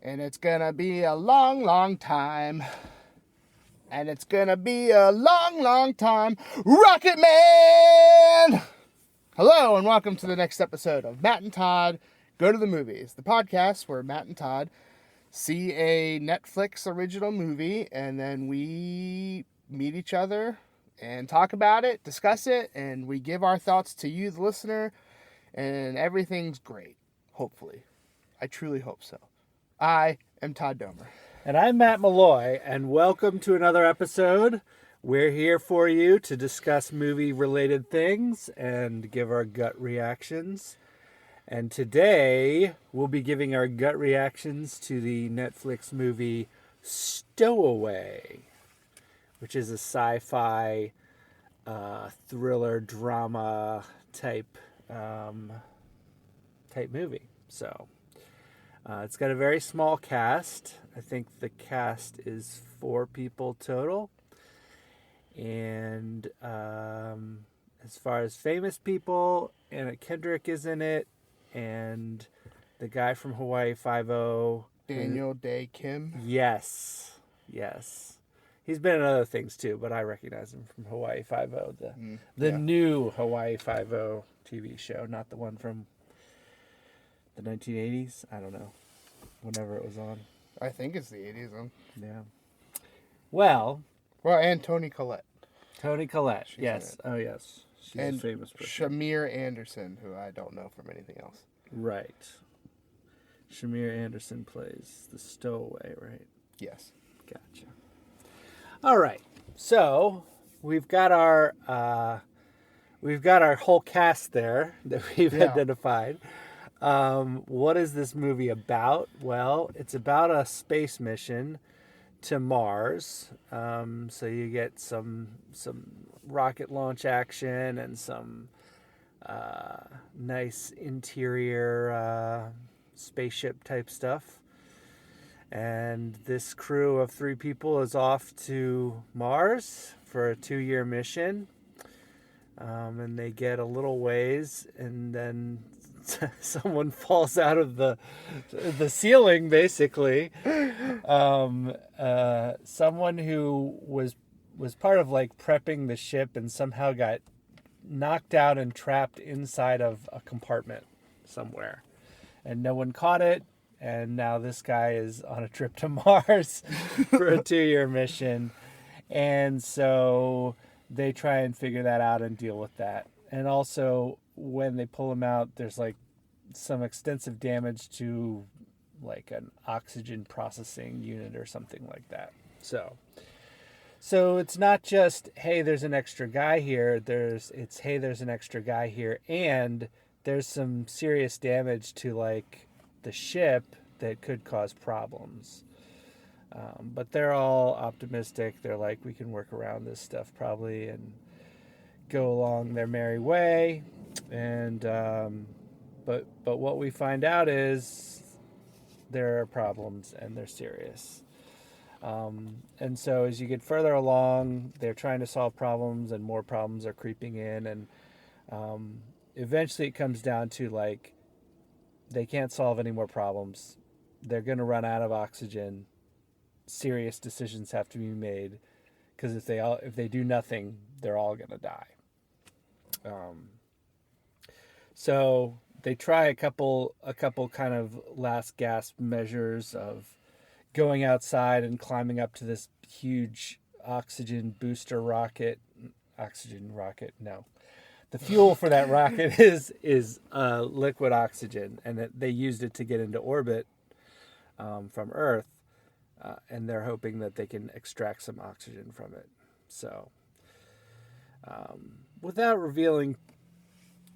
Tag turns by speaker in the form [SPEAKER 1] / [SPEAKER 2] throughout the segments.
[SPEAKER 1] And it's gonna be a long, long time. And it's gonna be a long, long time. Rocket Man! Hello, and welcome to the next episode of Matt and Todd Go to the Movies, the podcast where Matt and Todd see a Netflix original movie, and then we meet each other and talk about it, discuss it, and we give our thoughts to you, the listener, and everything's great, hopefully. I truly hope so. I am Todd Domer.
[SPEAKER 2] And I'm Matt Malloy, and welcome to another episode. We're here for you to discuss movie-related things and give our gut reactions. And today, we'll be giving our gut reactions to the Netflix movie Stowaway, which is a sci-fi thriller drama type movie. So it's got a very small cast. I think the cast is 4 people total. And as far as famous people, Anna Kendrick is in it, and the guy from Hawaii Five-0.
[SPEAKER 1] Dae Kim.
[SPEAKER 2] Yes. He's been in other things too, but I recognize him from Hawaii Five-0, the new Hawaii Five-0 TV show, not the one from the 1980s. I don't know. Whenever it was on.
[SPEAKER 1] I think it's the 80s, huh?
[SPEAKER 2] Yeah. Well,
[SPEAKER 1] and Toni Collette.
[SPEAKER 2] She's yes. Oh, yes. She's
[SPEAKER 1] and
[SPEAKER 2] a famous person.
[SPEAKER 1] Shamier Anderson, who I don't know from anything else.
[SPEAKER 2] Right. Shamier Anderson plays the Stowaway, right?
[SPEAKER 1] Yes.
[SPEAKER 2] Gotcha. All right. So we've got our whole cast there that we've identified. What is this movie about? Well, it's about a space mission to Mars. So you get some rocket launch action and some nice interior spaceship type stuff. And this crew of 3 people is off to Mars for a 2-year mission. And they get a little ways, and then someone falls out of the ceiling, basically. Someone who was part of like prepping the ship and somehow got knocked out and trapped inside of a compartment somewhere, and no one caught it. And now this guy is on a trip to Mars for a 2-year mission, and so they try and figure that out and deal with that. And also, when they pull him out, there's like some extensive damage to like an oxygen processing unit or something like that. So it's not just, hey, there's an extra guy here. It's hey, there's an extra guy here, and there's some serious damage to like the ship that could cause problems. But they're all optimistic. They're like, we can work around this stuff probably and go along their merry way. And but what we find out is there are problems, and they're serious. And so as you get further along, they're trying to solve problems, and more problems are creeping in. And eventually it comes down to like, they can't solve any more problems. They're going to run out of oxygen. Serious decisions have to be made, because if they do nothing, they're all going to die. So they try a couple kind of last gasp measures of going outside and climbing up to this huge oxygen booster rocket. No. The fuel for that rocket is liquid oxygen, and they used it to get into orbit from Earth, and they're hoping that they can extract some oxygen from it. So, without revealing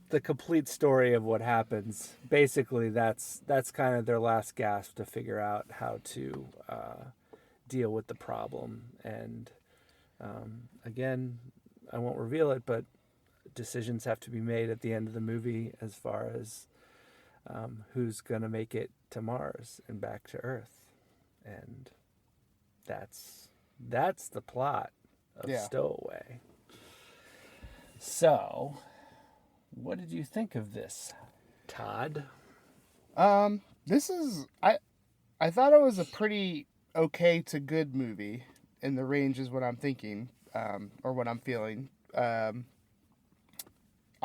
[SPEAKER 2] the complete story of what happens, basically that's kind of their last gasp to figure out how to deal with the problem. And again, I won't reveal it, but decisions have to be made at the end of the movie as far as who's going to make it to Mars and back to Earth. And that's the plot of Stowaway. So, what did you think of this, Todd?
[SPEAKER 1] This is I thought it was a pretty okay to good movie. In the range is what I'm thinking, or what I'm feeling. I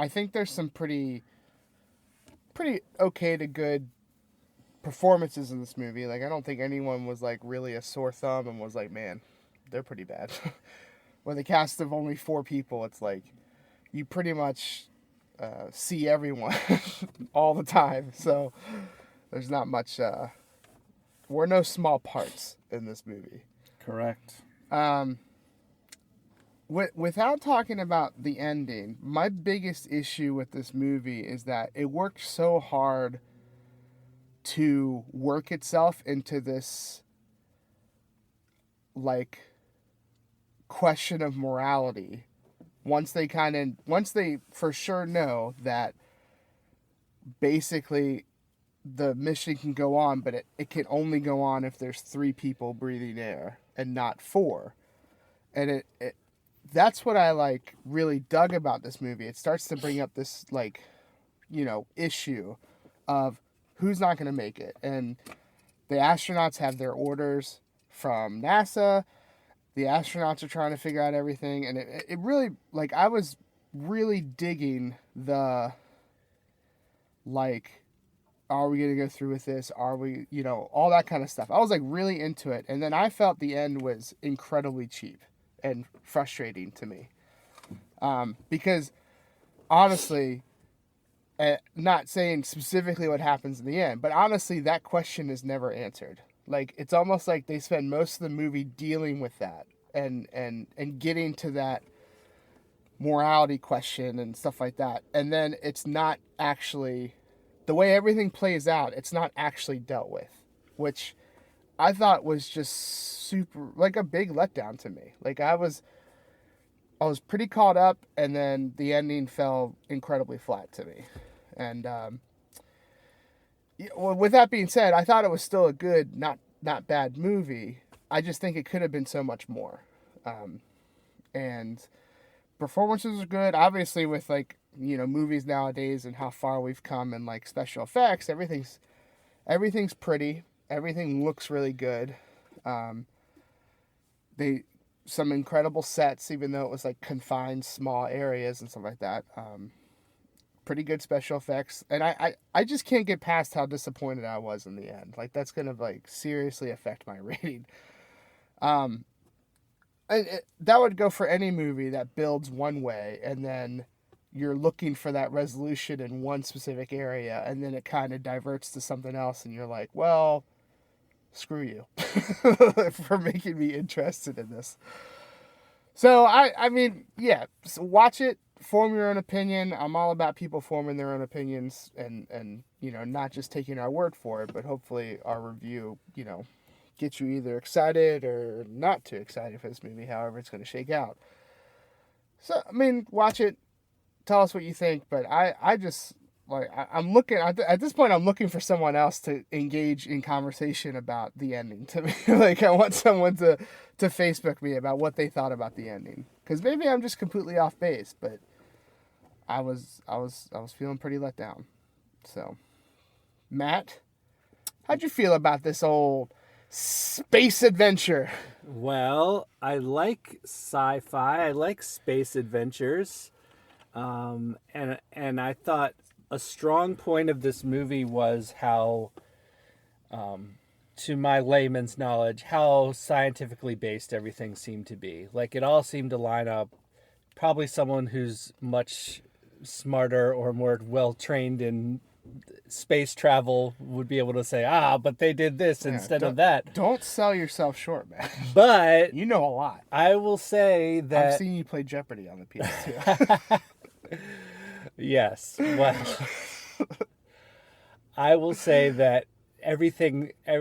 [SPEAKER 1] think there's some pretty okay to good performances in this movie. Like, I don't think anyone was like really a sore thumb and was like, man, they're pretty bad. With a cast of only 4 people, it's like you pretty much see everyone all the time. So there's not much. We're no small parts in this movie.
[SPEAKER 2] Correct.
[SPEAKER 1] Without talking about the ending, my biggest issue with this movie is that it worked so hard to work itself into this, like, question of morality. Once they for sure know that basically the mission can go on, but it can only go on if there's 3 people breathing air and not 4. And that's what I like really dug about this movie. It starts to bring up this, like, issue of who's not going to make it. And the astronauts have their orders from NASA. The astronauts are trying to figure out everything. And it really, like, I was really digging the, like, are we going to go through with this? Are we, all that kind of stuff. I was, like, really into it. And then I felt the end was incredibly cheap and frustrating to me. Because, honestly, not saying specifically what happens in the end, but honestly, that question is never answered. Like, it's almost like they spend most of the movie dealing with that and getting to that morality question and stuff like that. And then it's not actually, the way everything plays out, it's not actually dealt with, which I thought was just super, like, a big letdown to me. Like, I was pretty caught up, and then the ending fell incredibly flat to me. And with that being said, I thought it was still a good, not bad movie. I just think it could have been so much more. And performances are good. Obviously, with, like, movies nowadays and how far we've come in, like, special effects, everything's pretty. Everything looks really good. Some incredible sets, even though it was, like, confined small areas and stuff like that. Pretty good special effects. And I just can't get past how disappointed I was in the end. Like, that's going to, like, seriously affect my rating. That would go for any movie that builds one way and then you're looking for that resolution in one specific area and then it kind of diverts to something else and you're like, well, screw you for making me interested in this. So, I mean, yeah, so watch it, form your own opinion. I'm all about people forming their own opinions and not just taking our word for it, but hopefully our review, gets you either excited or not too excited for this movie, however it's going to shake out. So, I mean, watch it, tell us what you think, but I just, like, I'm looking, at this point, I'm looking for someone else to engage in conversation about the ending to me. Like, I want someone to Facebook me about what they thought about the ending. Because maybe I'm just completely off base, but I was feeling pretty let down. So, Matt, how'd you feel about this old space adventure?
[SPEAKER 2] Well, I like sci-fi. I like space adventures. And I thought a strong point of this movie was how, to my layman's knowledge, how scientifically based everything seemed to be. Like, it all seemed to line up. Probably someone who's much smarter or more well-trained in space travel would be able to say, but they did this instead of that.
[SPEAKER 1] Don't sell yourself short, man.
[SPEAKER 2] But
[SPEAKER 1] you know a lot.
[SPEAKER 2] I will say that
[SPEAKER 1] I've seen you play Jeopardy on the PS2.
[SPEAKER 2] Yes. Well, I will say that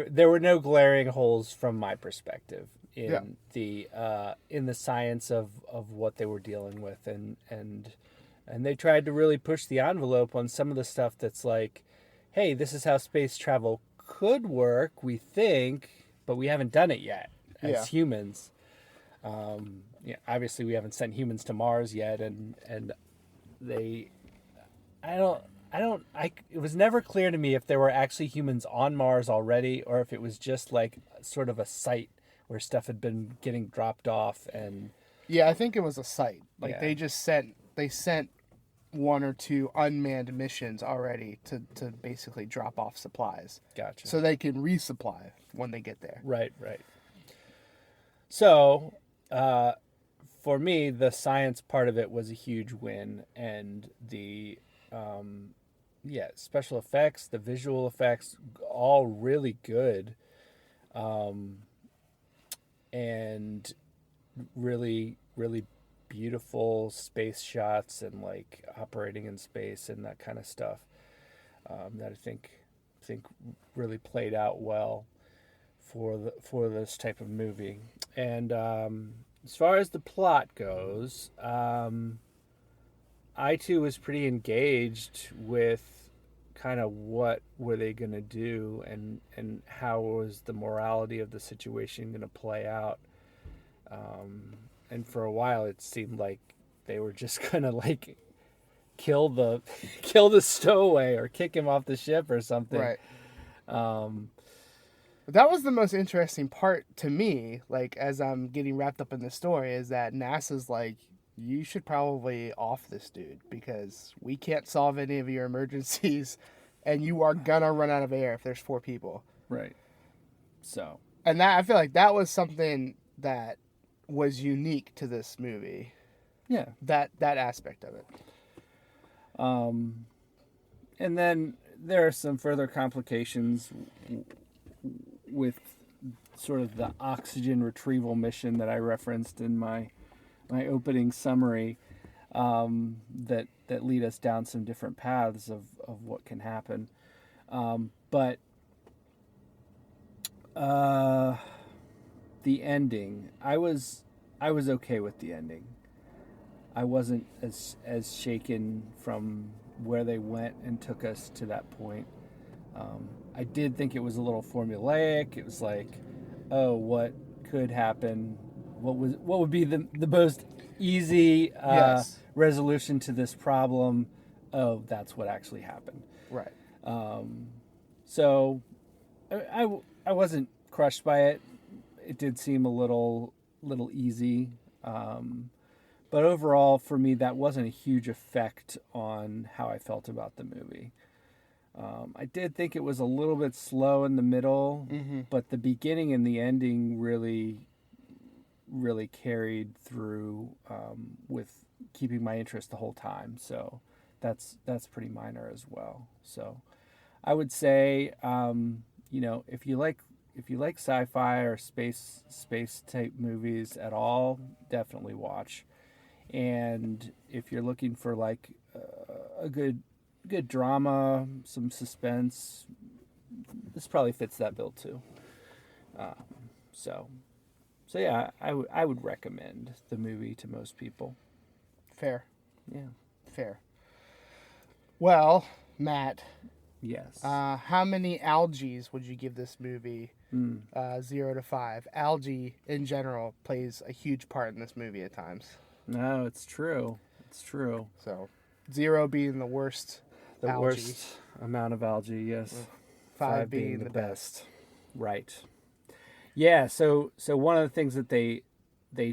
[SPEAKER 2] there were no glaring holes from my perspective in the science of what they were dealing with, and they tried to really push the envelope on some of the stuff that's like, hey, this is how space travel could work, we think, but we haven't done it yet as humans. Obviously we haven't sent humans to Mars yet, and I it was never clear to me if there were actually humans on Mars already, or if it was just like sort of a site where stuff had been getting dropped off. And
[SPEAKER 1] Yeah, I think it was a site. Like
[SPEAKER 2] Yeah.
[SPEAKER 1] they sent one or two unmanned missions already to basically drop off supplies.
[SPEAKER 2] Gotcha.
[SPEAKER 1] So they can resupply when they get there.
[SPEAKER 2] Right. So, for me, the science part of it was a huge win, and the special effects, the visual effects, all really good, and really, really beautiful space shots and like operating in space and that kind of stuff, that I think really played out well for this type of movie. And as far as the plot goes, I too was pretty engaged with kind of what were they going to do, and how was the morality of the situation going to play out. And for a while it seemed like they were just going to like kill the stowaway or kick him off the ship or something.
[SPEAKER 1] Right. That was the most interesting part to me, like, as I'm getting wrapped up in the story, is that NASA's like, you should probably off this dude because we can't solve any of your emergencies and you are gonna run out of air if there's 4 people.
[SPEAKER 2] Right. So.
[SPEAKER 1] And that, I feel like that was something that was unique to this movie.
[SPEAKER 2] Yeah.
[SPEAKER 1] That aspect of it.
[SPEAKER 2] And then there are some further complications with sort of the oxygen retrieval mission that I referenced in my opening summary, that lead us down some different paths of what can happen. But the ending, I was okay with the ending. I wasn't as shaken from where they went and took us to that point. I did think it was a little formulaic. It was like, oh, what could happen? What would be the most easy
[SPEAKER 1] Yes.
[SPEAKER 2] resolution to this problem? Oh, that's what actually happened.
[SPEAKER 1] Right.
[SPEAKER 2] So I wasn't crushed by it. It did seem a little easy. But overall, for me, that wasn't a huge effect on how I felt about the movie. I did think it was a little bit slow in the middle, but the beginning and the ending really carried through, with keeping my interest the whole time. So that's pretty minor as well. So I would say, if you like sci-fi or space type movies at all, definitely watch. And if you're looking for like a good drama, some suspense, this probably fits that bill too. So yeah, I would recommend the movie to most people.
[SPEAKER 1] Fair.
[SPEAKER 2] Yeah.
[SPEAKER 1] Fair. Well, Matt.
[SPEAKER 2] Yes.
[SPEAKER 1] How many algaes would you give this movie? 0 to 5. Algae in general plays a huge part in this movie at times.
[SPEAKER 2] No, it's true. It's true.
[SPEAKER 1] So 0 being the worst.
[SPEAKER 2] The
[SPEAKER 1] algae.
[SPEAKER 2] worst amount of algae, yes.
[SPEAKER 1] 5 being the best.
[SPEAKER 2] Right. Yeah, so one of the things that they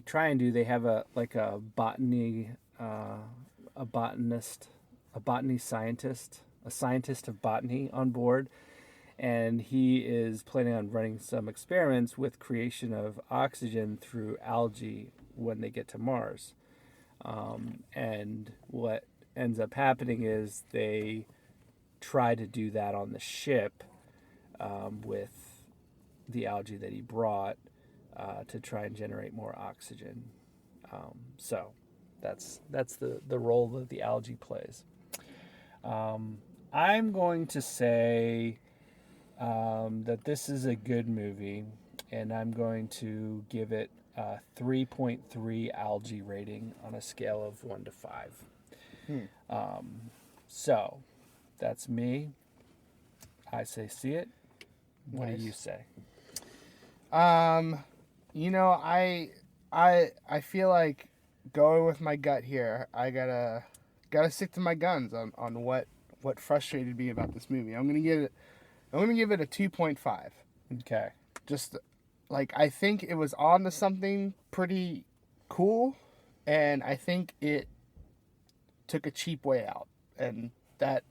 [SPEAKER 2] try and do, they have a botany scientist, a scientist of botany on board, and he is planning on running some experiments with creation of oxygen through algae when they get to Mars. And what ends up happening is they try to do that on the ship, with the algae that he brought, to try and generate more oxygen. So that's the role that the algae plays. I'm going to say that this is a good movie, and I'm going to give it a 3.3 algae rating on a scale of 1 to 5. So that's me. I say see it. What
[SPEAKER 1] Nice.
[SPEAKER 2] do you say?
[SPEAKER 1] I feel like going with my gut here. I gotta stick to my guns on what what frustrated me about this movie. I'm gonna give it a 2.5.
[SPEAKER 2] Okay.
[SPEAKER 1] Just like, I think it was on to something pretty cool, and I think it took a cheap way out, and that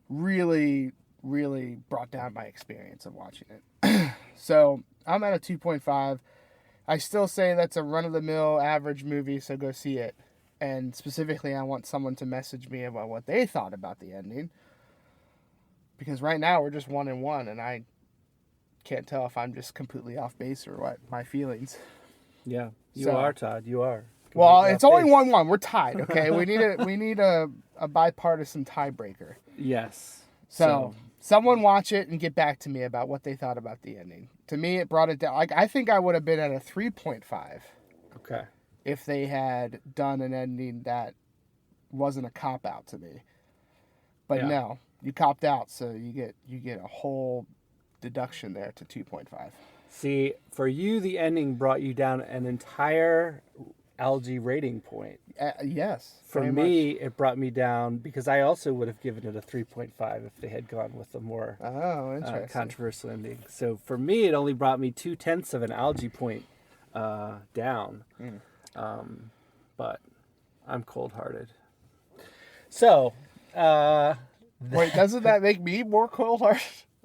[SPEAKER 1] really, really brought down my experience of watching it. So I'm at a 2.5. I still say that's a run-of-the-mill average movie, so go see it. And specifically, I want someone to message me about what they thought about the ending, because right now we're just 1-1, and I can't tell if I'm just completely off base or what my feelings.
[SPEAKER 2] Yeah, you are, Todd. You are.
[SPEAKER 1] Well, it's only 1-1. We're tied. Okay, we need a bipartisan tiebreaker.
[SPEAKER 2] Yes.
[SPEAKER 1] So someone watch it and get back to me about what they thought about the ending. To me, it brought it down. Like, I think I would have been at a 3.5.
[SPEAKER 2] Okay.
[SPEAKER 1] If they had done an ending that wasn't a cop out to me. But no, you copped out, so you get a whole deduction there to 2.5.
[SPEAKER 2] See, for you, the ending brought you down an entire algae rating point.
[SPEAKER 1] Yes.
[SPEAKER 2] For me, it brought me down because I also would have given it a 3.5 if they had gone with a more controversial ending. So for me, it only brought me 0.2 of an algae point down. But I'm cold-hearted. So,
[SPEAKER 1] wait, doesn't that make me more cold-hearted?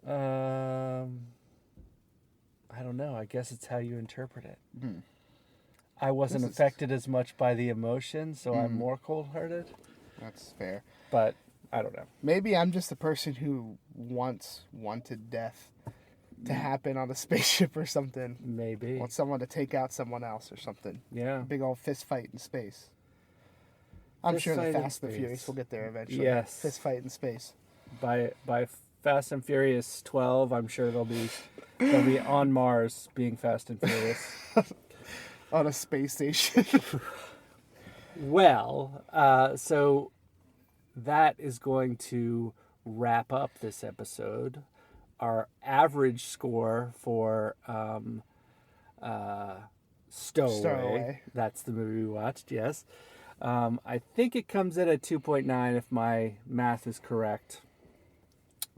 [SPEAKER 2] I don't know. I guess it's how you interpret it. I wasn't affected as much by the emotion, so I'm more cold-hearted.
[SPEAKER 1] That's fair.
[SPEAKER 2] But I don't know.
[SPEAKER 1] Maybe I'm just a person who once wanted death to happen on a spaceship or something.
[SPEAKER 2] Maybe.
[SPEAKER 1] Want someone to take out someone else or something.
[SPEAKER 2] Yeah.
[SPEAKER 1] Big old fist fight in space. I'm sure the Fast and the Furious will get there eventually.
[SPEAKER 2] Yes.
[SPEAKER 1] Fist fight in space.
[SPEAKER 2] By Fast and Furious 12, I'm sure they'll be on Mars being Fast and Furious.
[SPEAKER 1] On a space station.
[SPEAKER 2] Well, so that is going to wrap up this episode. Our average score for Stowaway. That's the movie we watched, yes. I think it comes in at 2.9 if my math is correct.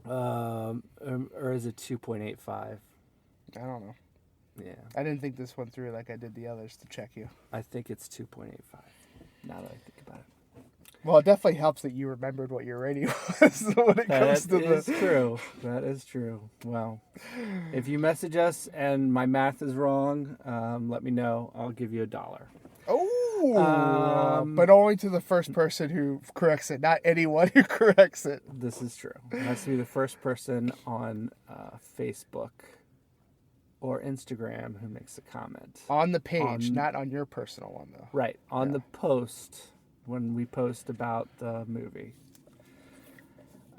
[SPEAKER 2] Or is it 2.85?
[SPEAKER 1] I don't know.
[SPEAKER 2] Yeah.
[SPEAKER 1] I didn't think this one through like I did the others to check you.
[SPEAKER 2] I think it's 2.85, now that I think about it.
[SPEAKER 1] Well, it definitely helps that you remembered what your rating was when it comes to
[SPEAKER 2] That is true. That is true. Well, if you message us and my math is wrong, let me know. I'll give you $1.
[SPEAKER 1] Oh, but only to the first person who corrects it, not anyone who corrects it.
[SPEAKER 2] This is true. It has to be the first person on Facebook or Instagram who makes a comment.
[SPEAKER 1] On the page, not on your personal one, though.
[SPEAKER 2] Right. On the post, when we post about the movie.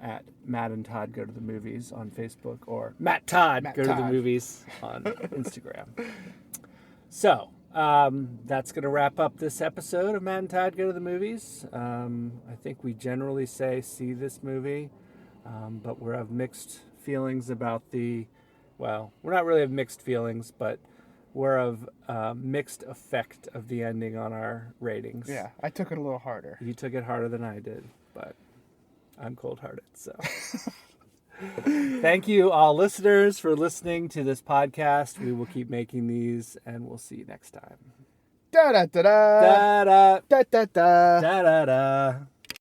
[SPEAKER 2] At Matt and Todd Go to the Movies on Facebook, or Matt Todd Go to the Movies on Instagram. So, that's going to wrap up this episode of Matt and Todd Go to the Movies. I think we generally say see this movie, but we're of mixed feelings about we're not really of mixed feelings, but we're of mixed effect of the ending on our ratings.
[SPEAKER 1] Yeah, I took it a little harder.
[SPEAKER 2] You took it harder than I did, but I'm cold-hearted, so. Thank you, all listeners, for listening to this podcast. We will keep making these, and we'll see you next time.
[SPEAKER 1] Da da da da
[SPEAKER 2] Da da
[SPEAKER 1] da da da.
[SPEAKER 2] da da da.